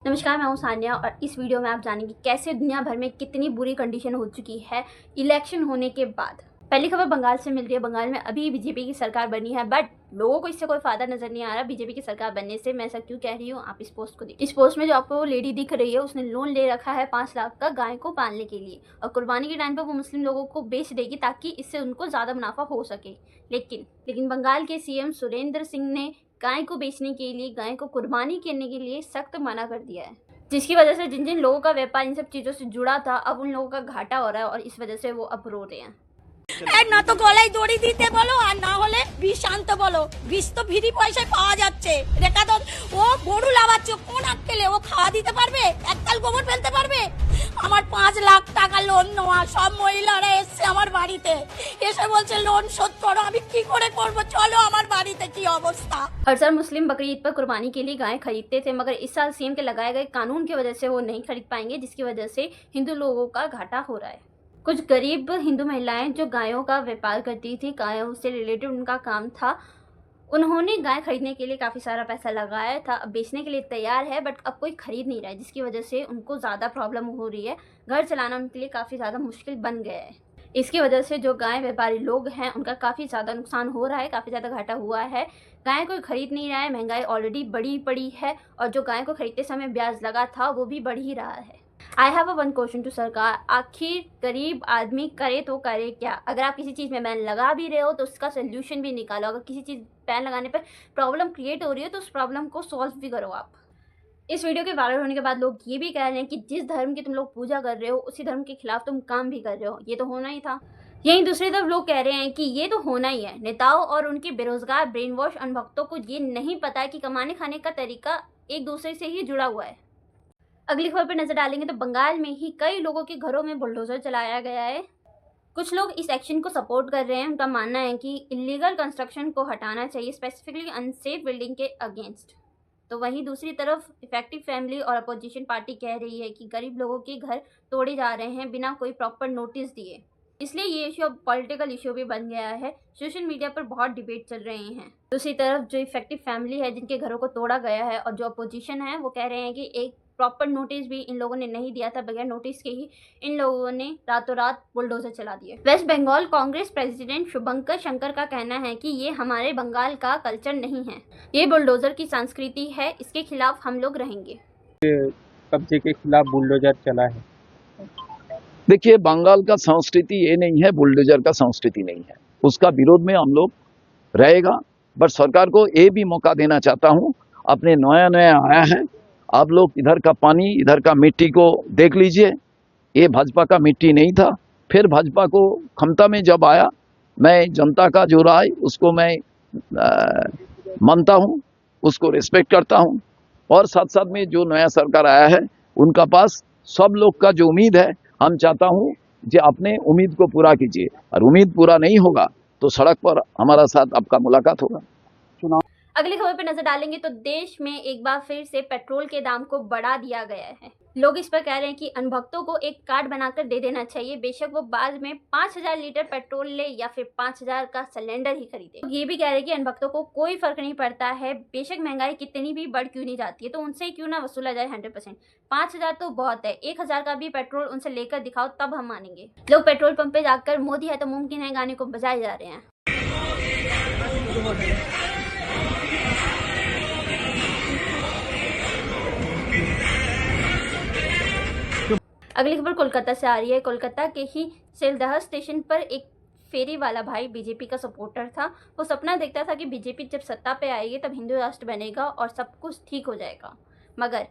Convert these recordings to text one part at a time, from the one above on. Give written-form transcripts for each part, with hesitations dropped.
नमस्कार, मैं हूँ सान्या और इस वीडियो में आप जानेंगे कैसे दुनिया भर में कितनी बुरी कंडीशन हो चुकी है इलेक्शन होने के बाद। पहली खबर बंगाल से मिल रही है। बंगाल में अभी बीजेपी की सरकार बनी है, बट लोगों को इससे कोई फायदा नजर नहीं आ रहा बीजेपी की सरकार बनने से। मैं ऐसा क्यों कह रही हूँ, आप इस पोस्ट को देखिए। इस पोस्ट में जो आपको लेडी दिख रही है, उसने लोन ले रखा है 5 लाख का गाय को पालने के लिए, और कुर्बानी के टाइम पर वो मुस्लिम लोगों को बेच देगी ताकि इससे उनको ज्यादा मुनाफा हो सके। लेकिन बंगाल के सीएम सुरेंद्र सिंह ने गाय को बेचने के लिए, गाय को कुर्बानी करने के लिए सख्त मना कर दिया है, जिसकी वजह से जिन जिन लोगों का व्यापार इन सब चीजों से जुड़ा था, अब उन लोगों का घाटा हो रहा है और इस वजह से वो अब रो रहे हैं। না তো গলায় দড়ি দিতে বলো, আর না হলে বিষ আনতে বলো। বিষ তো ফ্রি পয়সায় পাওয়া যাচ্ছে। রেখা তো ও গরু লাগাচ্ছে, কোন আক্কেলে ও খাওয়া দিতে পারবে? এককাল গোবর ফেলতে পারবে? আমার 5 লাখ টাকা লোন নেওয়া, সব মহিলারা এসছে আমার বাড়িতে, এসে বলছে লোন শোধ করো। আমি কি করে করব? চলো আমার বাড়িতে কি অবস্থা। हर साल मुस्लिम बकरीद पर कुर्बानी के लिए गाय खरीदते थे, मगर इस साल सीएम के लगाए गए कानून की वजह से वो नहीं खरीद पाएंगे, जिसकी वजह से हिंदू लोगों का घाटा हो रहा है। कुछ गरीब हिंदू महिलाएं जो गायों का व्यापार करती थी, गायों से रिलेटेड उनका काम था, उन्होंने गाय खरीदने के लिए काफ़ी सारा पैसा लगाया था। अब बेचने के लिए तैयार है, बट अब कोई खरीद नहीं रहा है, जिसकी वजह से उनको ज़्यादा प्रॉब्लम हो रही है। घर चलाना उनके लिए काफ़ी ज़्यादा मुश्किल बन गया है। इसकी वजह से जो गाय व्यापारी लोग हैं, उनका काफ़ी ज़्यादा नुकसान हो रहा है, काफ़ी ज़्यादा घाटा हुआ है। गाय कोई खरीद नहीं रहा है, महंगाई ऑलरेडी बढ़ी पड़ी है, और जो गाय को खरीदते समय ब्याज लगा था वो भी बढ़ ही रहा है। I have a one question to सरकार, आखिर गरीब आदमी करे तो करे क्या? अगर आप किसी चीज़ में बैन लगा भी रहे हो तो उसका सोल्यूशन भी निकालो। अगर किसी चीज़ बैन लगाने पर प्रॉब्लम क्रिएट हो रही है तो उस प्रॉब्लम को सॉल्व भी करो आप। इस वीडियो के वायरल होने के बाद लोग ये भी कह रहे हैं कि जिस धर्म की तुम लोग पूजा कर रहे हो, उसी धर्म के खिलाफ तुम काम भी कर रहे हो। ये तो होना ही था। यहीं दूसरी तरफ लोग कह रहे हैं कि ये तो होना ही है। नेताओं और उनके बेरोजगार ब्रेन वॉश अनभक्तों को ये नहीं पता है कि कमाने खाने का तरीका एक दूसरे से ही जुड़ा हुआ है। अगली खबर पर नजर डालेंगे तो बंगाल में ही कई लोगों के घरों में बुलडोजर चलाया गया है। कुछ लोग इस एक्शन को सपोर्ट कर रहे हैं। उनका मानना है कि इलीगल कंस्ट्रक्शन को हटाना चाहिए, स्पेसिफिकली अनसेफ बिल्डिंग के अगेंस्ट। तो वहीं दूसरी तरफ इफेक्टिव फैमिली और अपोजिशन पार्टी कह रही है कि गरीब लोगों के घर तोड़े जा रहे हैं बिना कोई प्रॉपर नोटिस दिए, इसलिए ये इशू अब पॉलिटिकल इशू भी बन गया है। सोशल मीडिया पर बहुत डिबेट चल रहे हैं। दूसरी तरफ जो इफेक्टिव फैमिली है, जिनके घरों को तोड़ा गया है, और जो अपोजिशन है, वो कह रहे हैं कि एक प्रॉपर नोटिस भी इन लोगों ने नहीं दिया था। बगैर नोटिस के ही इन लोगों ने रातों रात बुलडोजर चला दिए। वेस्ट बंगाल कांग्रेस प्रेसिडेंट शुभंकर शंकर का कहना है कि ये हमारे बंगाल का कल्चर नहीं है, ये बुलडोजर की संस्कृति है, इसके खिलाफ हम लोग रहेंगे। कब्जे के खिलाफ बुलडोजर चला है। देखिए, बंगाल का संस्कृति ये नहीं है, बुलडोजर का संस्कृति नहीं है। उसका विरोध में हम लोग रहेगा, बट सरकार को ये भी मौका देना चाहता हूँ। अपने नया नया आया है, आप लोग इधर का पानी, इधर का मिट्टी को देख लीजिए। ये भाजपा का मिट्टी नहीं था। फिर भाजपा को क्षमता में जब आया, मैं जनता का जो राय उसको मैं मानता हूँ, उसको रिस्पेक्ट करता हूँ। और साथ साथ में जो नया सरकार आया है, उनका पास सब लोग का जो उम्मीद है, हम चाहता हूँ कि अपने उम्मीद को पूरा कीजिए, और उम्मीद पूरा नहीं होगा तो सड़क पर हमारा साथ आपका मुलाकात होगा। अगली खबर पर नजर डालेंगे तो देश में एक बार फिर से पेट्रोल के दाम को बढ़ा दिया गया है। लोग इस पर कह रहे हैं कि अनभक्तों को एक कार्ड बनाकर दे देना चाहिए, बेशक वो बाद में 5000 लीटर पेट्रोल ले या फिर 5000 का सिलेंडर ही खरीदे। ये भी कह रहे हैं कि अनभक्तों को कोई फर्क नहीं पड़ता है, बेशक महंगाई कितनी भी बढ़ क्यों नहीं जाती है, तो उनसे क्यों ना वसूला जाए 100%। 5000 तो बहुत है, 1000 का भी पेट्रोल उनसे लेकर दिखाओ, तब हम मानेंगे। लोग पेट्रोल पंप पे जाकर मोदी है तो मुमकिन है गाने को बजाए जा रहे हैं। अगली खबर कोलकाता से आ रही है। कोलकाता के ही सिलदह स्टेशन पर एक फेरी वाला भाई बीजेपी का सपोर्टर था। वो सपना देखता था कि बीजेपी जब सत्ता पे आएगी तब हिंदू राष्ट्र बनेगा और सब कुछ ठीक हो जाएगा, मगर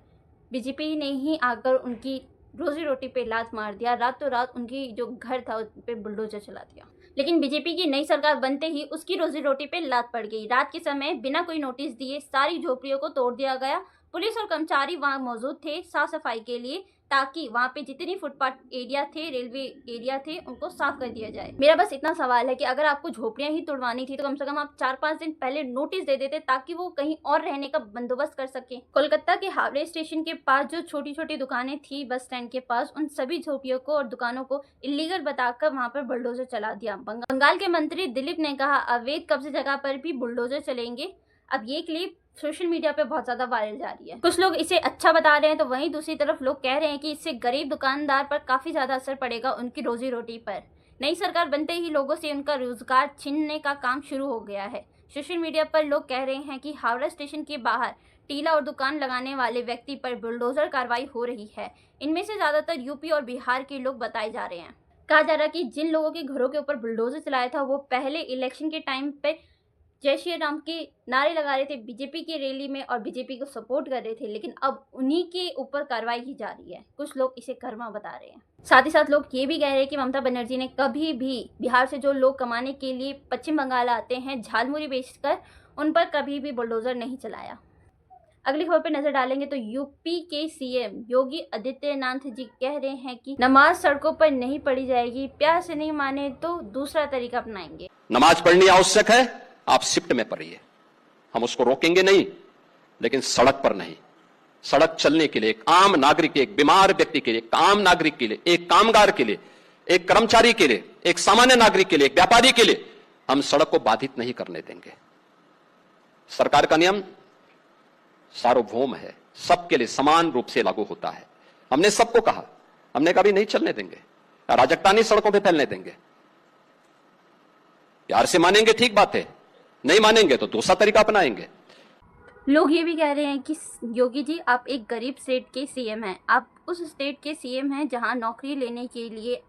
बीजेपी ने ही आकर उनकी रोजी रोटी पे लात मार दिया। रातों रात उनकी जो घर था उस पे बुलडोजर चला दिया। लेकिन बीजेपी की नई सरकार बनते ही उसकी रोजी रोटी पे लात पड़ गई। रात के समय बिना कोई नोटिस दिए सारी झोपड़ियों को तोड़ दिया गया। पुलिस और कर्मचारी वहां मौजूद थे साफ सफाई के लिए, ताकि वहां पे जितनी फुटपाथ एरिया थे, रेलवे एरिया थे, उनको साफ कर दिया जाए। मेरा बस इतना सवाल है कि अगर आपको झोपड़ियां ही तोड़वानी थी तो कम से कम आप 4-5 दिन पहले नोटिस दे देते, ताकि वो कहीं और रहने का बंदोबस्त कर सके। कोलकाता के हावड़े स्टेशन के पास जो छोटी छोटी दुकानें थी बस स्टैंड के पास, उन सभी झोपड़ियों को और दुकानों को इलीगल बताकर वहां पर बुलडोजर चला दिया। बंगाल के मंत्री दिलीप ने कहा अवैध कब्जे जगह पर भी बुलडोजर चलेंगे। अब ये क्लिप सोशल मीडिया पे बहुत ज़्यादा वायरल जा रही है। कुछ लोग इसे अच्छा बता रहे हैं तो वहीं दूसरी तरफ लोग कह रहे हैं कि इससे गरीब दुकानदार पर काफ़ी ज़्यादा असर पड़ेगा, उनकी रोजी रोटी पर। नई सरकार बनते ही लोगों से उनका रोजगार छीनने का काम शुरू हो गया है। सोशल मीडिया पर लोग कह रहे हैं कि हावड़ा स्टेशन के बाहर टीला और दुकान लगाने वाले व्यक्ति पर बुलडोजर कार्रवाई हो रही है। इनमें से ज़्यादातर यूपी और बिहार के लोग बताए जा रहे हैं। कहा जा रहा है कि जिन लोगों के घरों के ऊपर बुलडोजर चलाया था वो पहले इलेक्शन के टाइम पे जय श्री राम के नारे लगा रहे थे बीजेपी की रैली में और बीजेपी को सपोर्ट कर रहे थे, लेकिन अब उन्हीं के ऊपर कार्रवाई की जा रही है। कुछ लोग इसे कर्मा बता रहे हैं। साथ ही साथ लोग ये भी कह रहे हैं कि ममता बनर्जी ने कभी भी बिहार से जो लोग कमाने के लिए पश्चिम बंगाल आते हैं झालमुरी बेचकर, उन पर कभी भी बुलडोजर नहीं चलाया। अगली खबर पर नजर डालेंगे तो यूपी के सीएम योगी आदित्यनाथ जी कह रहे हैं कि नमाज सड़कों पर नहीं पढ़ी जाएगी, प्यार से नहीं माने तो दूसरा तरीका अपनाएंगे। नमाज पढ़नी आवश्यक है, आप शिफ्ट में पढ़िए, हम उसको रोकेंगे नहीं, लेकिन सड़क पर नहीं। सड़क चलने के लिए एक आम नागरिक, एक बीमार व्यक्ति के लिए, एक आम नागरिक के लिए, एक कामगार के लिए, एक कर्मचारी के लिए, एक सामान्य नागरिक के लिए, एक व्यापारी के लिए हम सड़क को बाधित नहीं करने देंगे। सरकार का नियम सार्वभौम है, सबके लिए समान रूप से लागू होता है। हमने सबको कहा, हमने कभी नहीं चलने देंगे, अराजकता नहीं सड़कों पे फैलने देंगे। प्यार से मानेंगे ठीक बात है, नहीं मानेंगे तो दूसरा तरीका अपनाएंगे। लोग ये भी कह रहे हैं कि योगी जी आप एक गरीब स्टेट के सीएम हैं, आप उस स्टेट के सीएम हैं जहां नौकरी लेने के लिए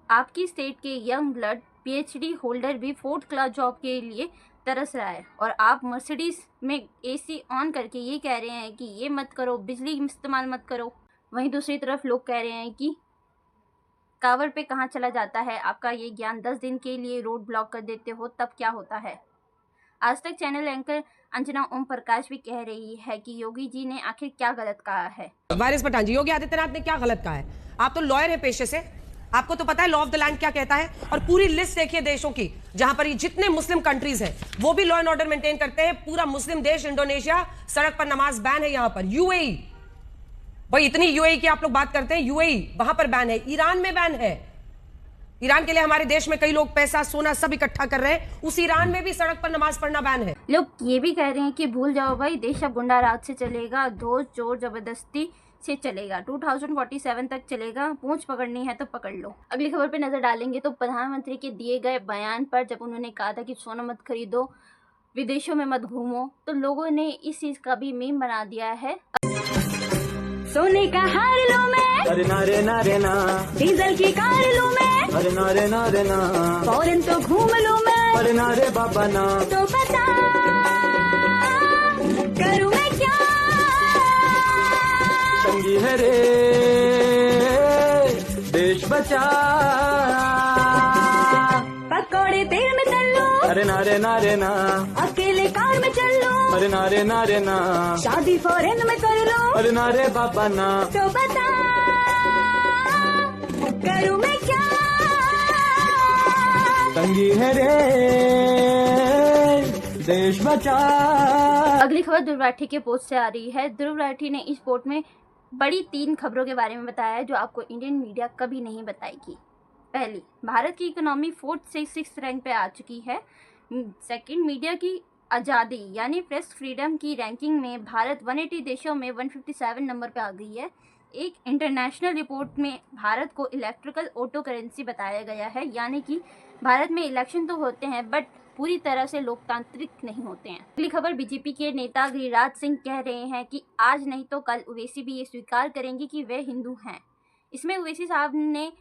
आपकी स्टेट के यंग ब्लड पीएचडी होल्डर भी 4th क्लास जॉब के लिए तरस रहा है, और आप मर्सिडीज में एसी ऑन करके ये कह रहे हैं कि ये मत करो, बिजली इस्तेमाल मत करो। वहीं दूसरी तरफ लोग कह रहे हैं कि कांवड़ पे कहाँ चला जाता है आपका ये ज्ञान, 10 दिन के लिए रोड ब्लॉक कर देते हो तब क्या होता है। आज तक चैनल एंकर अंजना ओम प्रकाश भी कह रही है कि योगी जी ने आखिर क्या गलत कहा है। वायरस पठान जी, योगी आदित्यनाथ ने क्या गलत कहा है? आप तो लॉयर हैं पेशे से, आपको तो पता है लॉ ऑफ द लैंड क्या कहता है। और पूरी लिस्ट देखिए देशों की जहां पर ये जितने मुस्लिम कंट्रीज हैं वो भी लॉ एंड ऑर्डर मेंटेन करते हैं। पूरा मुस्लिम देश इंडोनेशिया, सड़क पर नमाज बैन है। यहां पर यूएई, भाई इतनी यूएई की आप लोग बात करते हैं, यूएई वहां पर बैन है। ईरान में बैन है। ईरान के लिए हमारे देश में कई लोग पैसा सोना सब इकट्ठा कर रहे हैं, उस ईरान में भी सड़क पर नमाज पढ़ना बैन है। लोग ये भी कह रहे हैं कि भूल जाओ भाई, देश अब गुंडा राज से चलेगा, धोस जोर जबरदस्ती से चलेगा, 2047 तक चलेगा, पूंछ पकड़नी है तो पकड़ लो। अगली खबर पे नजर डालेंगे तो प्रधानमंत्री के दिए गए बयान पर जब उन्होंने कहा था कि सोना मत खरीदो, विदेशों में मत घूमो, तो लोगों ने इस चीज का भी मीम बना दिया है। सोने का हार लो मैं, अरे नारे नारे ना, डीजल की कार लो मैं, अरे नारे नारे ना, फॉरेन तो घूम लो मैं, अरे नारे बाबा ना, तो बता करूँ मैं क्या, तंगी है रे देश बचा, पकौड़े तेल में तल लो, अरे नारे नारे ना, अकेले कार में चल लो, अरे नारे नारे ना, शादी फॉरेन में कर लो, अरे नारे बाबा ना, तो बता करूँ मैं क्या, तंगी है रे देश बचा। अगली खबर ध्रुव राठी के पोस्ट से आ रही है। ध्रुव राठी ने इस पोस्ट में बड़ी 3 खबरों के बारे में बताया है जो आपको इंडियन मीडिया कभी नहीं बताएगी। पहली, भारत की इकोनॉमी 4th से 6th रैंक पे आ चुकी है। सेकंड, मीडिया की आज़ादी यानी प्रेस फ्रीडम की रैंकिंग में भारत 180 देशों में 157 नंबर पे आ गई है। एक इंटरनेशनल रिपोर्ट में भारत को इलेक्ट्रिकल ऑटो करेंसी बताया गया है, यानी कि भारत में इलेक्शन तो होते हैं बट पूरी तरह से लोकतांत्रिक नहीं होते हैं। अगली खबर, बीजेपी के नेता गिरिराज सिंह कह रहे हैं कि आज नहीं तो कल ओवैसी भी ये स्वीकार करेंगे कि वे हिंदू हैं। इसमें ओवैसी साहब ने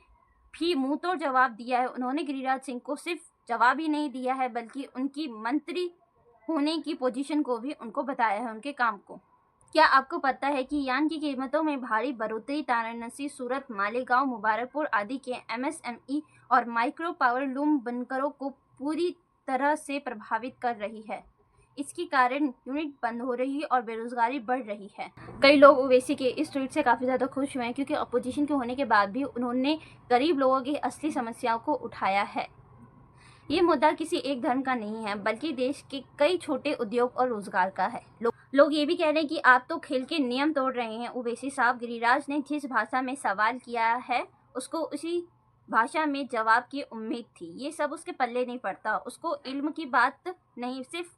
भी मुंह तोड़ जवाब दिया है। उन्होंने गिरिराज सिंह को सिर्फ जवाब ही नहीं दिया है बल्कि उनकी मंत्री होने की पोजीशन को भी उनको बताया है, उनके काम को। क्या आपको पता है कि यान की कीमतों में भारी बढ़ोतरी वाराणसी, सूरत, मालेगांव, मुबारकपुर आदि के एमएसएमई और माइक्रो पावर लूम बनकरों को पूरी तरह से प्रभावित कर रही है। इसके कारण यूनिट बंद हो रही है और बेरोजगारी बढ़ रही है। कई लोग ओवैसी के इस ट्वीट से काफ़ी ज़्यादा खुश हुए हैं क्योंकि अपोजिशन के होने के बाद भी उन्होंने गरीब लोगों की असली समस्याओं को उठाया है। ये मुद्दा किसी एक धर्म का नहीं है बल्कि देश के कई छोटे उद्योग और रोजगार का है। लोग ये भी कह रहे हैं कि आप तो खेल के नियम तोड़ रहे हैं ओवैसी साहब। गिरिराज ने जिस भाषा में सवाल किया है उसको उसी भाषा में जवाब की उम्मीद थी। ये सब उसके पल्ले नहीं पड़ता। उसको इल्म की बात नहीं, सिर्फ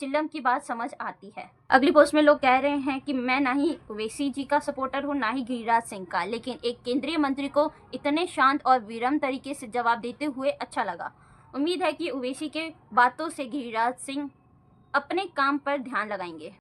चिल्लम की बात समझ आती है। अगली पोस्ट में लोग कह रहे हैं कि मैं ना ही ओवैसी जी का सपोर्टर हूं ना ही गिरिराज सिंह का, लेकिन एक केंद्रीय मंत्री को इतने शांत और विनम्र तरीके से जवाब देते हुए अच्छा लगा। उम्मीद है कि ओवैसी के बातों से गिरिराज सिंह अपने काम पर ध्यान लगाएंगे।